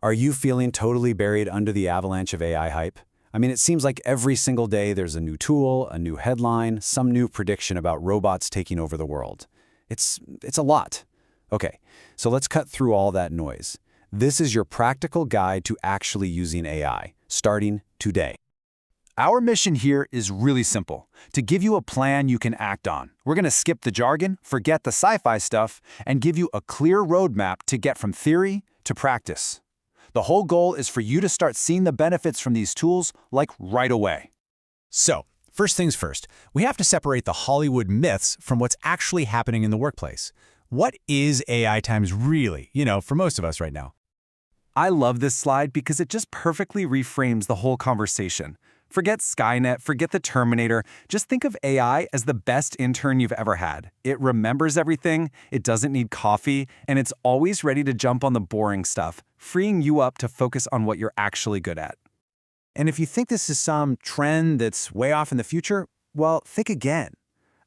Are you feeling totally buried under the avalanche of AI hype? I mean, it seems like every single day there's a new tool, a new headline, some new prediction about robots taking over the world. It's a lot. Okay, so let's cut through all that noise. This is your practical guide to actually using AI, starting today. Our mission here is really simple, to give you a plan you can act on. We're going to skip the jargon, forget the sci-fi stuff, and give you a clear roadmap to get from theory to practice. The whole goal is for you to start seeing the benefits from these tools, like right away. So, first things first, we have to separate the Hollywood myths from what's actually happening in the workplace. What is AI times really, for most of us right now? I love this slide because it just perfectly reframes the whole conversation. Forget Skynet, forget the Terminator. Just think of AI as the best intern you've ever had. It remembers everything, it doesn't need coffee, and it's always ready to jump on the boring stuff, freeing you up to focus on what you're actually good at. And if you think this is some trend that's way off in the future, well, think again.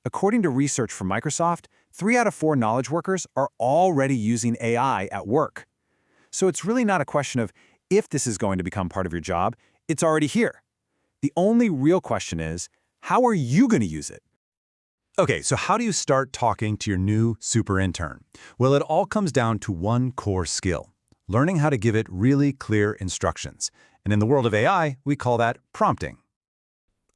According to research from Microsoft, 3 out of 4 knowledge workers are already using AI at work. So it's really not a question of if this is going to become part of your job, it's already here. The only real question is, how are you going to use it? Okay, so how do you start talking to your new super intern? Well, it all comes down to one core skill, learning how to give it really clear instructions. And in the world of AI, we call that prompting.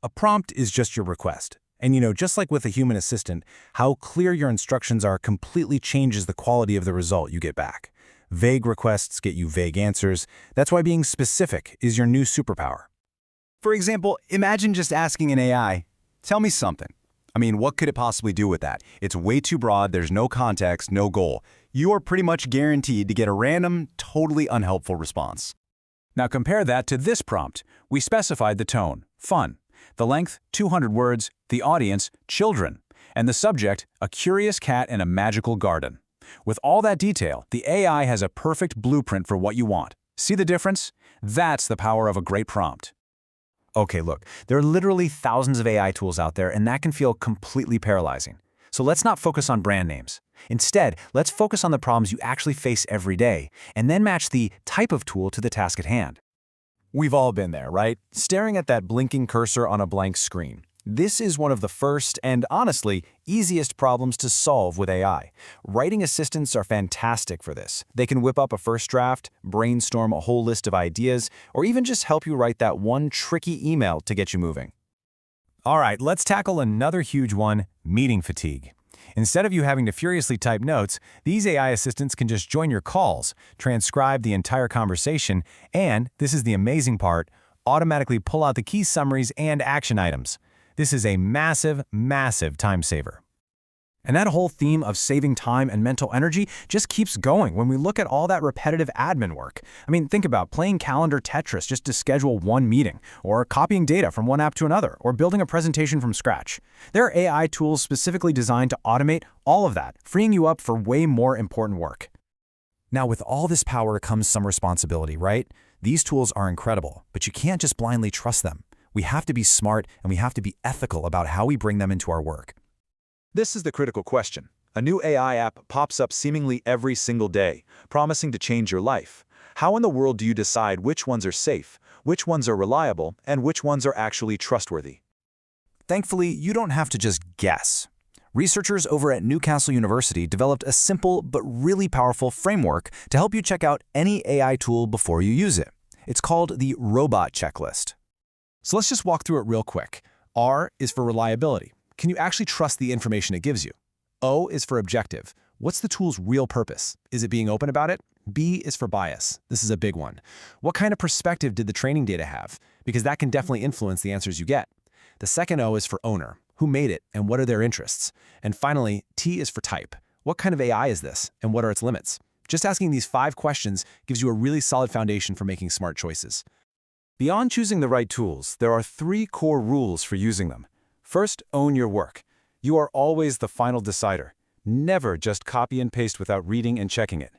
A prompt is just your request. And just like with a human assistant, how clear your instructions are completely changes the quality of the result you get back. Vague requests get you vague answers. That's why being specific is your new superpower. For example, imagine just asking an AI, tell me something. I mean, what could it possibly do with that? It's way too broad, there's no context, no goal. You are pretty much guaranteed to get a random, totally unhelpful response. Now compare that to this prompt. We specified the tone, fun. The length, 200 words. The audience, children. And the subject, a curious cat in a magical garden. With all that detail, the AI has a perfect blueprint for what you want. See the difference? That's the power of a great prompt. Okay, look, there are literally thousands of AI tools out there, and that can feel completely paralyzing. So let's not focus on brand names. Instead, let's focus on the problems you actually face every day, and then match the type of tool to the task at hand. We've all been there, right? Staring at that blinking cursor on a blank screen. This is one of the first and, honestly, easiest problems to solve with AI. Writing assistants are fantastic for this. They can whip up a first draft, brainstorm a whole list of ideas, or even just help you write that one tricky email to get you moving. All right, let's tackle another huge one, meeting fatigue. Instead of you having to furiously type notes, these AI assistants can just join your calls, transcribe the entire conversation, and, this is the amazing part, automatically pull out the key summaries and action items. This is a massive, massive time saver. And that whole theme of saving time and mental energy just keeps going when we look at all that repetitive admin work. I mean, think about playing calendar Tetris just to schedule one meeting, or copying data from one app to another, or building a presentation from scratch. There are AI tools specifically designed to automate all of that, freeing you up for way more important work. Now, with all this power comes some responsibility, right? These tools are incredible, but you can't just blindly trust them. We have to be smart, and we have to be ethical about how we bring them into our work. This is the critical question. A new AI app pops up seemingly every single day, promising to change your life. How in the world do you decide which ones are safe, which ones are reliable, and which ones are actually trustworthy? Thankfully, you don't have to just guess. Researchers over at Newcastle University developed a simple but really powerful framework to help you check out any AI tool before you use it. It's called the Robot Checklist. So let's just walk through it real quick. R is for reliability. Can you actually trust the information it gives you? O is for objective. What's the tool's real purpose? Is it being open about it? B is for bias. This is a big one. What kind of perspective did the training data have? Because that can definitely influence the answers you get. The second O is for owner. Who made it and what are their interests? And finally, T is for type. What kind of AI is this and what are its limits? Just asking these 5 questions gives you a really solid foundation for making smart choices. Beyond choosing the right tools, there are 3 core rules for using them. First, own your work. You are always the final decider. Never just copy and paste without reading and checking it.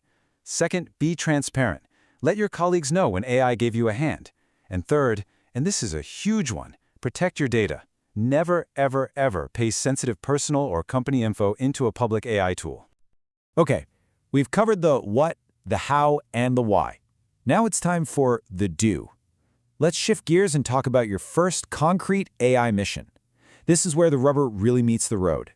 Second, be transparent. Let your colleagues know when AI gave you a hand. And third, and this is a huge one, protect your data. Never, ever, ever paste sensitive personal or company info into a public AI tool. Okay, we've covered the what, the how, and the why. Now it's time for the do. Let's shift gears and talk about your first concrete AI mission. This is where the rubber really meets the road.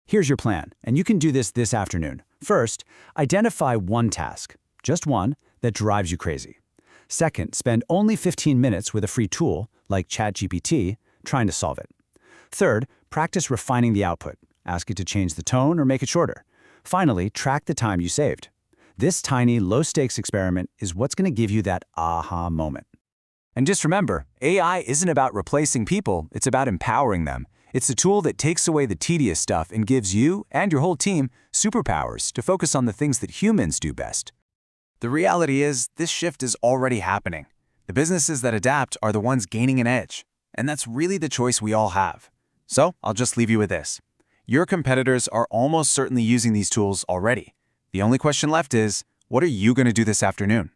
Here's your plan, and you can do this afternoon. First, identify one task, just one, that drives you crazy. Second, spend only 15 minutes with a free tool, like ChatGPT, trying to solve it. Third, practice refining the output. Ask it to change the tone or make it shorter. Finally, track the time you saved. This tiny, low-stakes experiment is what's going to give you that aha moment. And just remember, AI isn't about replacing people, it's about empowering them. It's a tool that takes away the tedious stuff and gives you and your whole team superpowers to focus on the things that humans do best. The reality is, this shift is already happening. The businesses that adapt are the ones gaining an edge. And that's really the choice we all have. So, I'll just leave you with this. Your competitors are almost certainly using these tools already. The only question left is, what are you going to do this afternoon?